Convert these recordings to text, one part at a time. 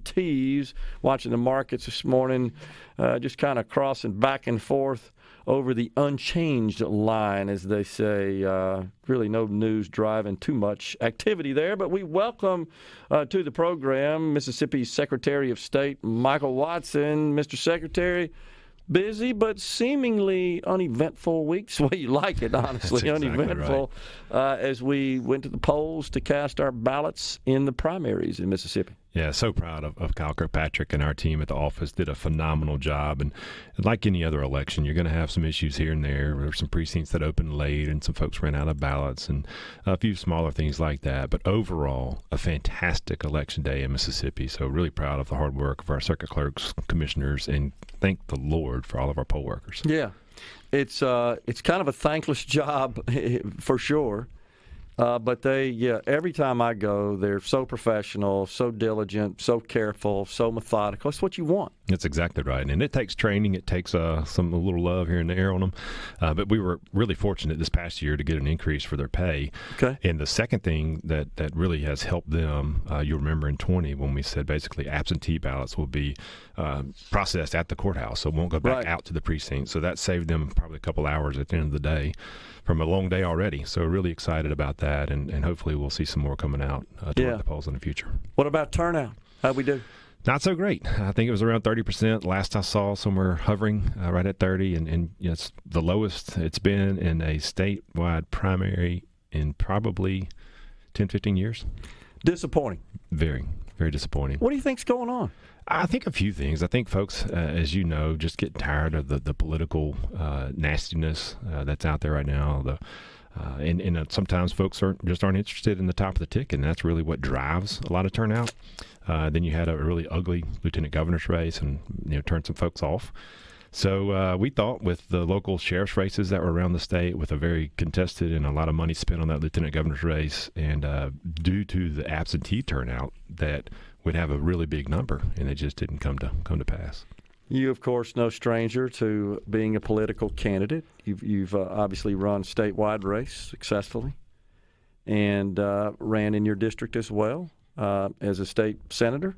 tees, watching the markets this morning, just kind of crossing back and forth over the unchanged line, as they say. Really no news driving too much activity there, but we welcome to the program Mississippi's Secretary of State, Michael Watson. Mr. Secretary, busy but seemingly uneventful weeks. Well, you like it, honestly, That's exactly uneventful, right. as we went to the polls to cast our ballots in the primaries in Mississippi. Yeah, so proud of Kyle Kirkpatrick and our team at the office. Did a phenomenal job. And like any other election, you're going to have some issues here and there. There were some precincts that opened late and some folks ran out of ballots and a few smaller things like that. But overall, a fantastic election day in Mississippi. So really proud of the hard work of our circuit clerks, commissioners, and thank the Lord for all of our poll workers. Yeah, it's kind of a thankless job for sure. But every time I go, they're so professional, so diligent, so careful, so methodical. It's what you want. That's exactly right. And it takes training. It takes a little love here and there on them. But we were really fortunate this past year to get an increase for their pay. Okay. And the second thing that really has helped them, you remember in 20 when we said basically absentee ballots will be processed at the courthouse, so it won't go back out to the precinct. So that saved them probably a couple hours at the end of the day from a long day already. So really excited about that, and hopefully we'll see some more coming out toward the polls in the future. What about turnout? How'd we do? Not so great. I think it was around 30%. Last I saw, somewhere hovering right at 30, and it's the lowest it's been in a statewide primary in probably 10, 15 years. Disappointing. Very, very disappointing. What do you think's going on? I think a few things. I think folks, as you know, just get tired of the political nastiness that's out there right now. And sometimes folks aren't interested in the top of the ticket, and that's really what drives a lot of turnout. Then you had a really ugly lieutenant governor's race, and turned some folks off. So we thought with the local sheriff's races that were around the state, with a very contested and a lot of money spent on that lieutenant governor's race, and due to the absentee turnout, that we'd have a really big number, and it just didn't come to pass. You, of course, no stranger to being a political candidate. You've obviously run statewide race successfully, and ran in your district as well as a state senator.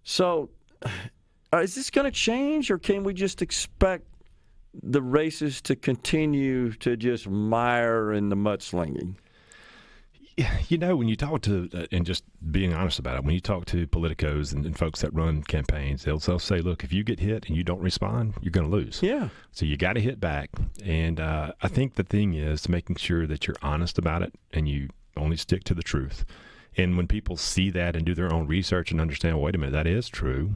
So is this going to change, or can we just expect the races to continue to just mire in the mudslinging? When you talk to, and just being honest about it, when you talk to politicos and folks that run campaigns, they'll say, look, if you get hit and you don't respond, you're going to lose. Yeah. So you got to hit back. And I think the thing is making sure that you're honest about it and you only stick to the truth. And when people see that and do their own research and understand, wait a minute, that is true.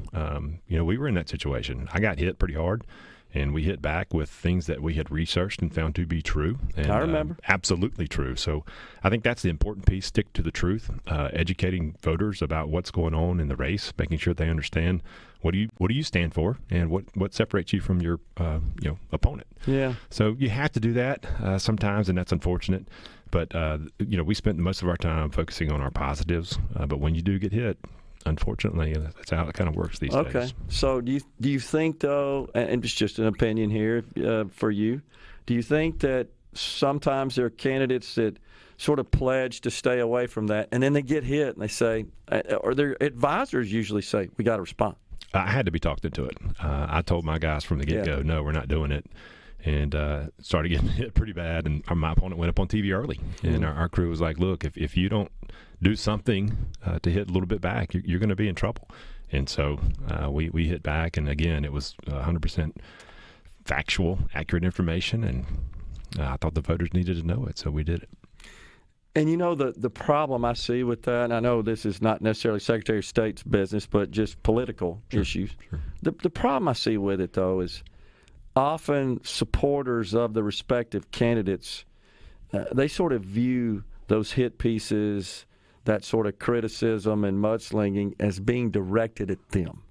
We were in that situation. I got hit pretty hard. And we hit back with things that we had researched and found to be true. And, I remember. Absolutely true. So I think that's the important piece. Stick to the truth, educating voters about what's going on in the race, making sure they understand what do you stand for and what separates you from your opponent. Yeah. So you have to do that sometimes, and that's unfortunate. But, we spent most of our time focusing on our positives. But when you do get hit, unfortunately, that's how it kind of works these days. Okay. So do you think, though, and it's just an opinion here for you, do you think that sometimes there are candidates that sort of pledge to stay away from that, and then they get hit and they say, or their advisors usually say, we got to respond? I had to be talked into it. I told my guys from the get-go, no, we're not doing it. And started getting hit pretty bad, and my opponent went up on TV early. And our crew was like, look, if you don't do something to hit a little bit back, you're going to be in trouble. And so we hit back, and again, it was 100% factual, accurate information, and I thought the voters needed to know it, so we did it. And the problem I see with that, and I know this is not necessarily Secretary of State's business, but just political issues. Sure. The problem I see with it, though, is often supporters of the respective candidates, they sort of view those hit pieces, that sort of criticism and mudslinging, as being directed at them.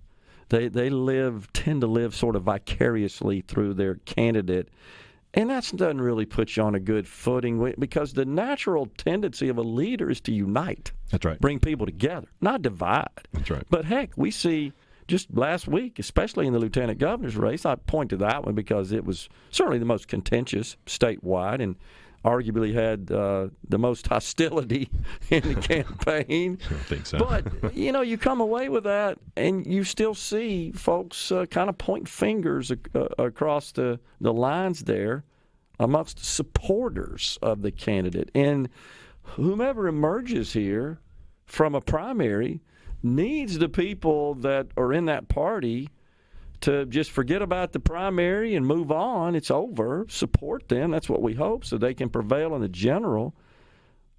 They tend to live sort of vicariously through their candidate, and that doesn't really put you on a good footing, because the natural tendency of a leader is to unite. That's right. Bring people together, not divide. That's right. But heck, we see just last week, especially in the lieutenant governor's race, I point to that one because it was certainly the most contentious statewide, and arguably had the most hostility in the campaign. I don't think so. But, you come away with that, and you still see folks kind of point fingers across the lines there amongst supporters of the candidate. And whomever emerges here from a primary needs the people that are in that party to just forget about the primary and move on. It's over. Support them. That's what we hope, so they can prevail in the general.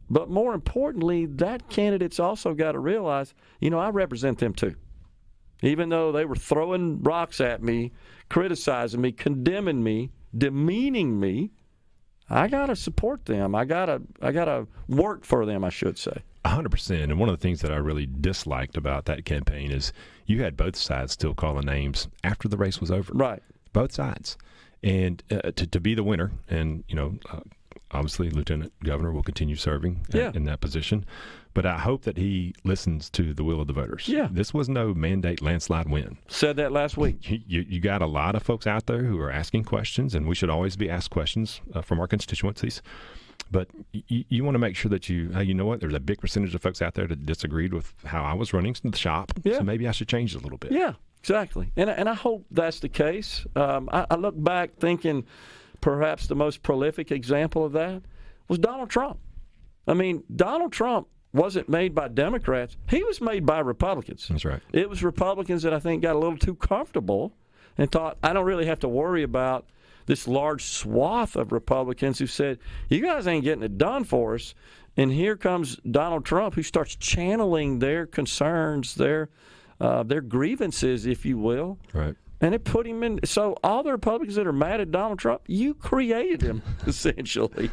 But more importantly, that candidate's also got to realize, I represent them too. Even though they were throwing rocks at me, criticizing me, condemning me, demeaning me, I got to support them. I gotta work for them, I should say. 100%. And one of the things that I really disliked about that campaign is you had both sides still calling names after the race was over. Right. Both sides. And to be the winner, and, obviously Lieutenant Governor will continue serving in that position. But I hope that he listens to the will of the voters. Yeah. This was no mandate landslide win. Said that last week. You got a lot of folks out there who are asking questions, and we should always be asked questions from our constituencies. But you want to make sure that you know what, there's a big percentage of folks out there that disagreed with how I was running the shop. Yeah. So maybe I should change it a little bit. Yeah, exactly. And I hope that's the case. I look back thinking perhaps the most prolific example of that was Donald Trump. I mean, Donald Trump wasn't made by Democrats. He was made by Republicans. That's right. It was Republicans that I think got a little too comfortable and thought, I don't really have to worry about this large swath of Republicans who said, you guys ain't getting it done for us. And here comes Donald Trump, who starts channeling their concerns, their grievances, if you will. Right. And it put him in. So all the Republicans that are mad at Donald Trump, you created him, essentially.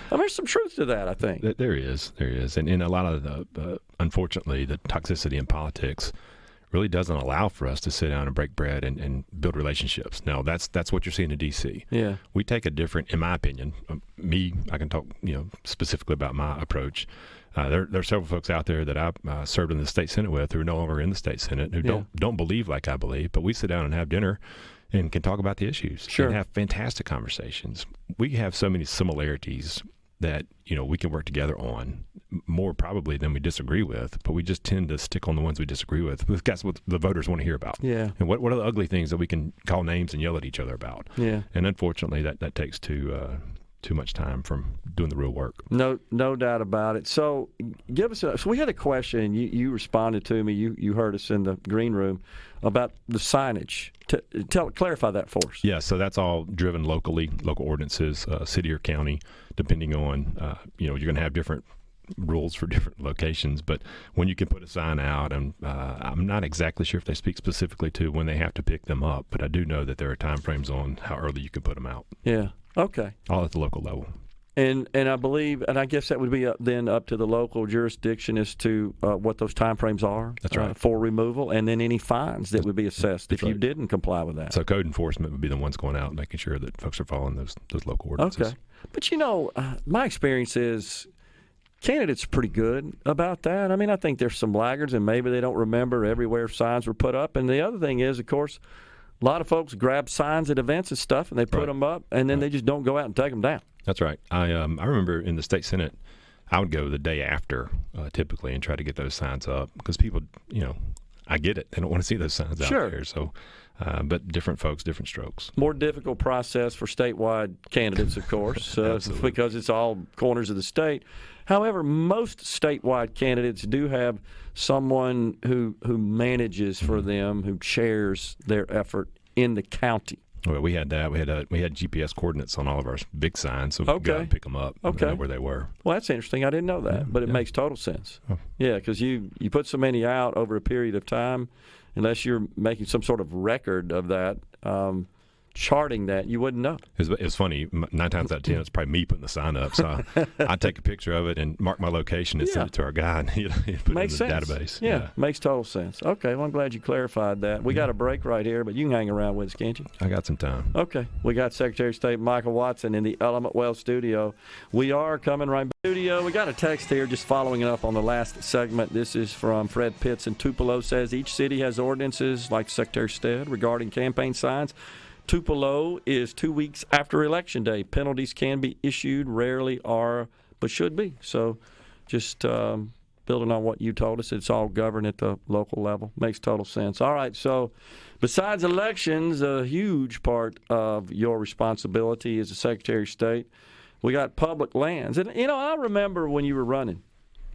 There's some truth to that, I think. There is. And a lot of the, unfortunately, the toxicity in politics really doesn't allow for us to sit down and break bread and build relationships. No, that's what you're seeing in D.C. Yeah. We take a different, in my opinion, I can talk specifically about my approach. There are several folks out there that I've served in the state senate with who are no longer in the state senate, who don't believe like I believe, but we sit down and have dinner and can talk about the issues and have fantastic conversations. We have so many similarities that we can work together on more probably than we disagree with, but we just tend to stick on the ones we disagree with. That's what the voters want to hear about. Yeah. And what are the ugly things that we can call names and yell at each other about? Yeah. And unfortunately, that takes too much time from doing the real work. No doubt about it. So give us so we had a question. You responded to me. You heard us in the green room about the signage. Clarify that for us. Yeah, so that's all driven locally, local ordinances, city or county, depending on, you're going to have different rules for different locations. But when you can put a sign out, and I'm not exactly sure if they speak specifically to when they have to pick them up, but I do know that there are time frames on how early you can put them out. Yeah. Okay. All at the local level. And I believe, and I guess that would be up to the local jurisdiction as to what those timeframes are. That's right. For removal, and then any fines that would be assessed if you didn't comply with that. So code enforcement would be the ones going out and making sure that folks are following those local ordinances. Okay. But my experience is candidates are pretty good about that. I mean, I think there's some laggards, and maybe they don't remember everywhere signs were put up. And the other thing is, of course, a lot of folks grab signs at events and stuff, and they put them up, and then they just don't go out and take them down. That's right. I remember in the state senate, I would go the day after typically and try to get those signs up because people, I get it. They don't want to see those signs out there. So, but different folks, different strokes. More difficult process for statewide candidates, of course, because it's all corners of the state. However, most statewide candidates do have someone who manages for them, who chairs their effort in the county. Well, we had that. We had GPS coordinates on all of our big signs, so we could go and pick them up and know where they were. Well, that's interesting. I didn't know that, but it makes total sense. Oh. Yeah, because you put so many out over a period of time, unless you're making some sort of record of that, charting that, you wouldn't know. It's funny. 9 times out of 10, it's probably me putting the sign up. So I take a picture of it and mark my location and send it to our guy, and he'd put it in the database. Yeah, makes total sense. Okay, well, I'm glad you clarified that. We got a break right here, but you can hang around with us, can't you? I got some time. Okay. We got Secretary of State Michael Watson in the Element Well studio. We are coming right back. Studio. We got a text here just following up on the last segment. This is from Fred Pitts in Tupelo. Says each city has ordinances, like Secretary said, regarding campaign signs. Tupelo is 2 weeks after Election Day. Penalties can be issued, rarely are, but should be. So just building on what you told us, it's all governed at the local level. Makes total sense. All right, so besides elections, a huge part of your responsibility as a Secretary of State, we got public lands. And, I remember when you were running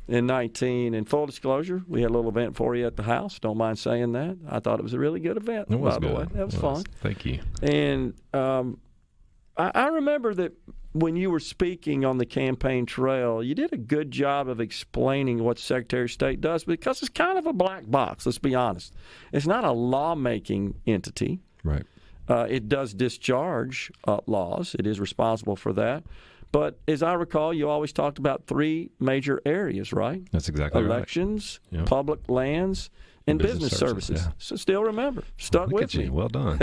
in 19, and full disclosure, we had a little event for you at the house. Don't mind saying that. I thought it was a really good event, it was by the way. That was fun. Thank you. And I remember that when you were speaking on the campaign trail, you did a good job of explaining what Secretary of State does, because it's kind of a black box, let's be honest. It's not a lawmaking entity. Right. It does discharge laws. It is responsible for that. But as I recall, you always talked about 3 major areas, right? That's exactly right. Elections, public lands, and business services. Yeah. So still remember. Stuck with me. Well done.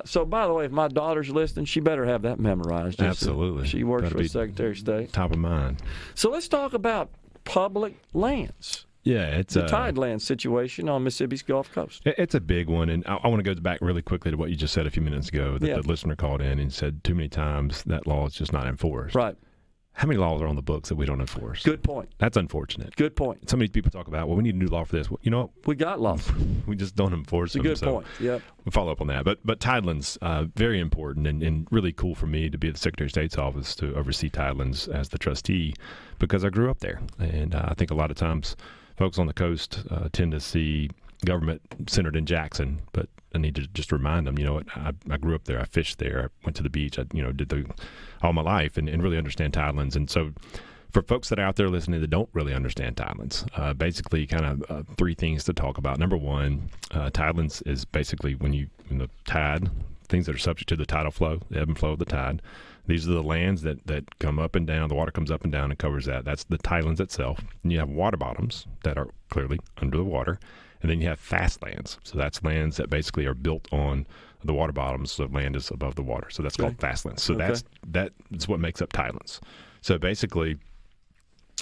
So, by the way, if my daughter's listening, she better have that memorized. Absolutely. She works for the Secretary of State. Top of mind. So let's talk about public lands. Yeah, it's the Tidelands situation on Mississippi's Gulf Coast. It's a big one, and I want to go back really quickly to what you just said a few minutes ago, that the listener called in and said too many times that law is just not enforced. Right. How many laws are on the books that we don't enforce? Good point. That's unfortunate. Good point. So many people talk about, well, we need a new law for this. Well, you know what? We got laws. We just don't enforce them. It's a good point. Yep. We'll follow up on that. But Tidelands, very important and really cool for me to be at the Secretary of State's office to oversee Tidelands as the trustee, because I grew up there. And I think a lot of times folks on the coast tend to see government centered in Jackson, but I need to just remind them, what, I grew up there, I fished there, I went to the beach, I did all my life and really understand Tidelands. And so for folks that are out there listening that don't really understand Tidelands, basically kind of 3 things to talk about. Number one, Tidelands is basically when the tide, things that are subject to the tidal flow, the ebb and flow of the tide. These are the lands that come up and down. The water comes up and down and covers that. That's the Tidelands itself. And you have water bottoms that are clearly under the water. And then you have fast lands. So that's lands that basically are built on the water bottoms, so land is above the water. So that's called fast lands. So that's what makes up Tidelands. So basically,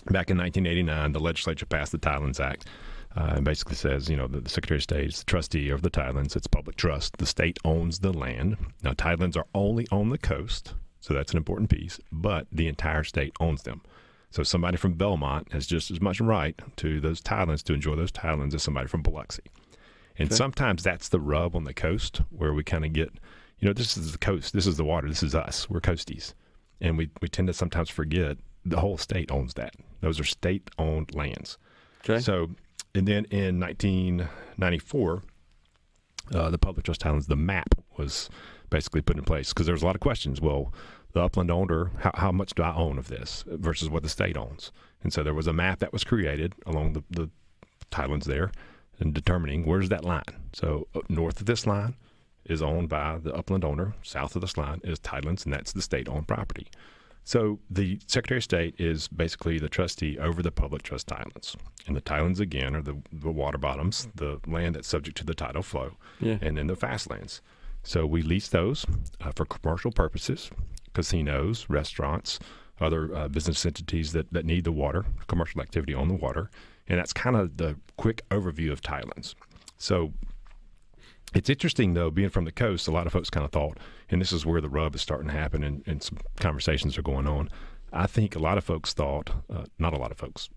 back in 1989, the legislature passed the Tidelands Act. And basically says, the Secretary of State is the trustee of the Tidelands. It's public trust. The state owns the land. Now, Tidelands are only on the coast, so that's an important piece, but the entire state owns them. So somebody from Belmont has just as much right to those Tidelands, to enjoy those Tidelands, as somebody from Biloxi. And sometimes that's the rub on the coast, where we kind of get, this is the coast, this is the water, this is us, we're coasties. And we tend to sometimes forget the whole state owns that. Those are state-owned lands. Okay. So, and then in 1994, the Public Trust Tidelands, the map was basically put in place, because there was a lot of questions. Well, the upland owner, how much do I own of this versus what the state owns? And so there was a map that was created along the Tidelands there, and determining where's that line. So north of this line is owned by the upland owner. South of this line is Tidelands, and that's the state-owned property. So the Secretary of State is basically the trustee over the Public Trust Tidelands. And the Tidelands, again, are the water bottoms, the land that's subject to the tidal flow, and then the fast lands. So we lease those for commercial purposes, casinos, restaurants, other business entities that need the water, commercial activity on the water. And that's kind of the quick overview of Tidelands. So it's interesting, though, being from the coast, a lot of folks kind of thought, and this is where the rub is starting to happen and some conversations are going on. I think a lot of folks thought, not a lot of folks,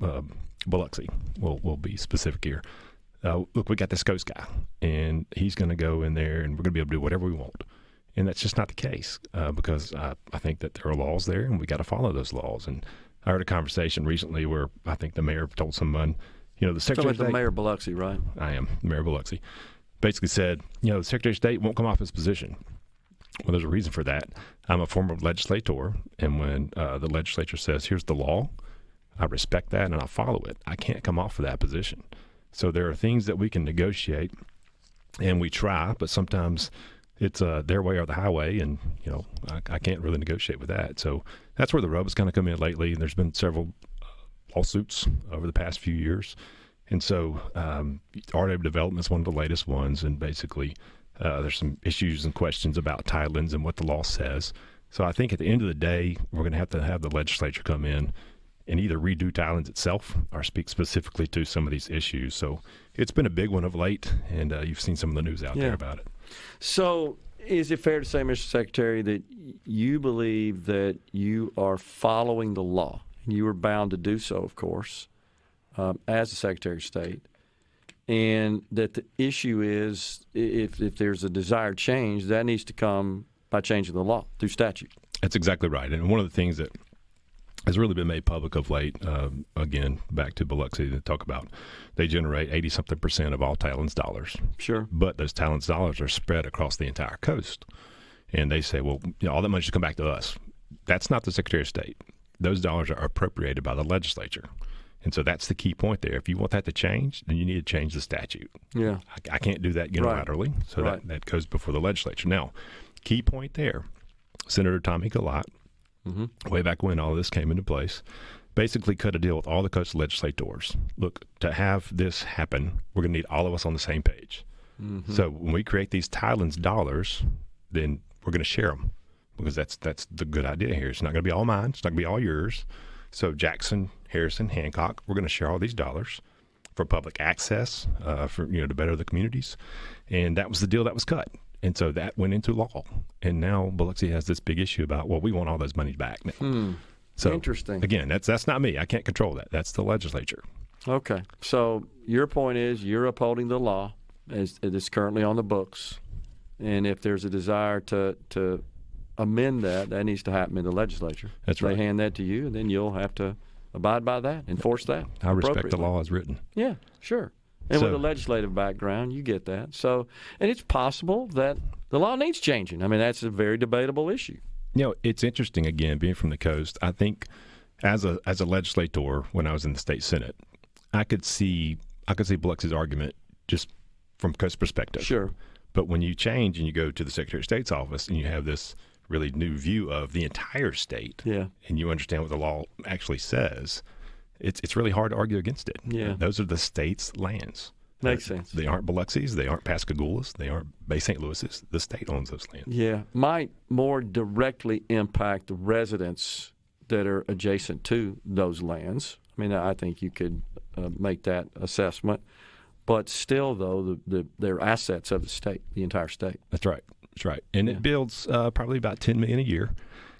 Biloxi, we'll be specific here. Look, we got this coast guy, and he's going to go in there, and we're going to be able to do whatever we want. And that's just not the case, because I think that there are laws there, and we got to follow those laws. And I heard a conversation recently where I think the mayor told someone, the Secretary of State. The mayor of Biloxi, right? I am, the mayor of Biloxi. Basically said, the Secretary of State won't come off his position. Well, there's a reason for that. I'm a former legislator, and when the legislature says, here's the law, I respect that and I follow it. I can't come off of that position. So there are things that we can negotiate, and we try, but sometimes it's their way or the highway, and I can't really negotiate with that. So that's where the rub has kind of come in lately. There's been several lawsuits over the past few years, and so RW Development is one of the latest ones, and basically there's some issues and questions about Tidelands and what the law says. So I think at the end of the day, we're going to have the legislature come in and either redo Tidelands itself or speak specifically to some of these issues. So it's been a big one of late, and you've seen some of the news out there about it. So is it fair to say, Mr. Secretary, that you believe that you are following the law? You are bound to do so, of course, as the Secretary of State, and that the issue is if there's a desired change, that needs to come by changing the law through statute. That's exactly right. And one of the things that has really been made public of late, again, back to Biloxi, they talk about they generate 80-something% of all Tidelands dollars. Sure. But those Tidelands dollars are spread across the entire coast. And they say, well, all that money should come back to us. That's not the Secretary of State. Those dollars are appropriated by the legislature. And so that's the key point there. If you want that to change, then you need to change the statute. Yeah. I can't do that unilaterally. Right. So that goes before the legislature. Now, key point there, Senator Tommy Collette, way back when all of this came into place, basically cut a deal with all the coastal legislators. Look, to have this happen, we're going to need all of us on the same page. So when we create these Tidelands dollars, then we're going to share them, because that's the good idea here. It's not going to be all mine. It's not going to be all yours. So Jackson, Harrison, Hancock, we're going to share all these dollars for public access, for to better the communities. And that was the deal that was cut. And so that went into law. And now Biloxi has this big issue about, well, we want all those monies back now. So interesting. Again, that's not me. I can't control that. That's the legislature. Okay. So your point is you're upholding the law as it is currently on the books. And if there's a desire to amend that needs to happen in the legislature. That's right. They hand that to you, and then you'll have to abide by that, enforce that. I respect the law as written. Yeah, sure. And with a legislative background, you get that. So, and it's possible that the law needs changing. I mean, that's a very debatable issue. It's interesting, again, being from the coast. I think as a legislator, when I was in the state Senate, I could see Biloxi's argument just from coast perspective. Sure. But when you change and you go to the Secretary of State's office and you have this really new view of the entire state, and you understand what the law actually says, it's really hard to argue against it. Yeah. Those are the state's lands. Makes sense. They aren't Biloxi's. They aren't Pascagoula's. They aren't Bay St. Louis's. The state owns those lands. Yeah. Might more directly impact the residents that are adjacent to those lands. I mean, I think you could make that assessment. But still, though, they're assets of the state, the entire state. That's right. That's right. And it builds probably about $10 million a year.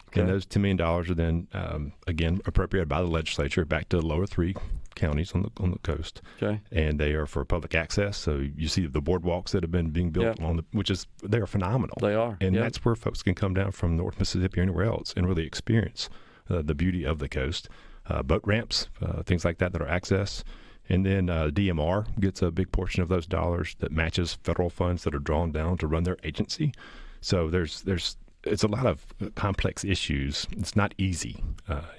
Okay. And those $10 million are then, again, appropriated by the legislature back to the lower three counties on the coast. Okay. And they are for public access. So you see the boardwalks that have been being built they are phenomenal. They are. And that's where folks can come down from North Mississippi or anywhere else and really experience the beauty of the coast. Boat ramps, things like that are access. And then DMR gets a big portion of those dollars that matches federal funds that are drawn down to run their agency. So it's a lot of complex issues. It's not easy.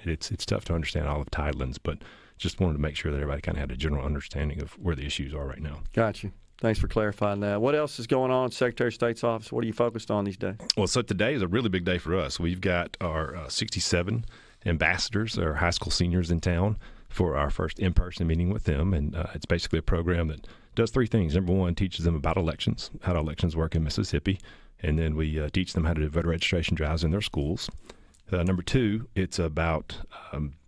It's tough to understand all of Tidelands, but just wanted to make sure that everybody kind of had a general understanding of where the issues are right now. Gotcha. Thanks for clarifying that. What else is going on at Secretary of State's office? What are you focused on these days? Well, so today is a really big day for us. We've got our 67 ambassadors, our high school seniors in town, for our first in-person meeting with them. And it's basically a program that does three things. Number one, teaches them about elections, how do elections work in Mississippi. And then we teach them how to do voter registration drives in their schools. Number two, it's about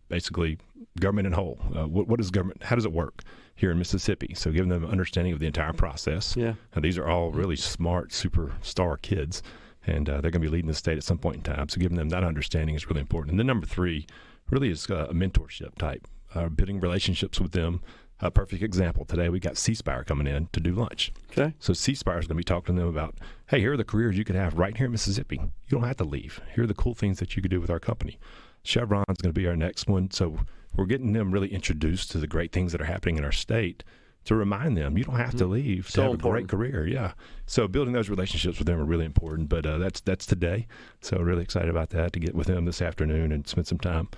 basically government in whole. What is government? How does it work here in Mississippi? So giving them an understanding of the entire process. Yeah. These are all really smart, superstar kids, and they're going to be leading the state at some point in time. So giving them that understanding is really important. And then number three really is a mentorship type. Building relationships with them. A perfect example, today we got C-Spire coming in to do lunch. Okay. So C-Spire is going to be talking to them about, hey, here are the careers you could have right here in Mississippi. You don't have to leave. Here are the cool things that you could do with our company. Chevron's going to be our next one. So we're getting them really introduced to the great things that are happening in our state to remind them you don't have to leave to have a great career. Yeah. So building those relationships with them are really important. But that's today. So really excited about that, to get with them this afternoon and spend some time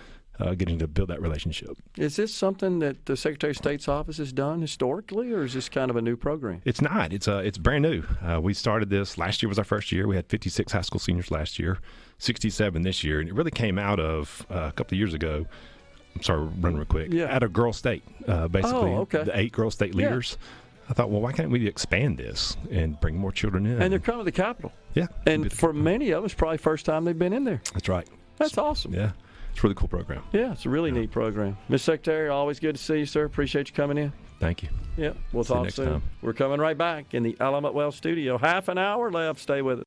getting to build that relationship. Is this something that the Secretary of State's office has done historically, or is this kind of a new program? It's not. It's brand new. We started this last year was our first year. We had 56 high school seniors last year, 67 this year, and it really came out of a couple of years ago. I'm sorry, running real quick. Yeah. Out of Girl State, basically. Oh, okay. The 8 Girl State leaders. Yeah. I thought, well, why can't we expand this and bring more children in? And they're coming to the Capitol. Yeah. And for many of us, probably first time they've been in there. That's right. That's awesome. Yeah. It's a really cool program. Yeah, it's a really neat program. Mr. Secretary, always good to see you, sir. Appreciate you coming in. Thank you. Yeah, we'll See you talk next soon. time. We're coming right back in the Element Well studio. Half an hour left. Stay with us.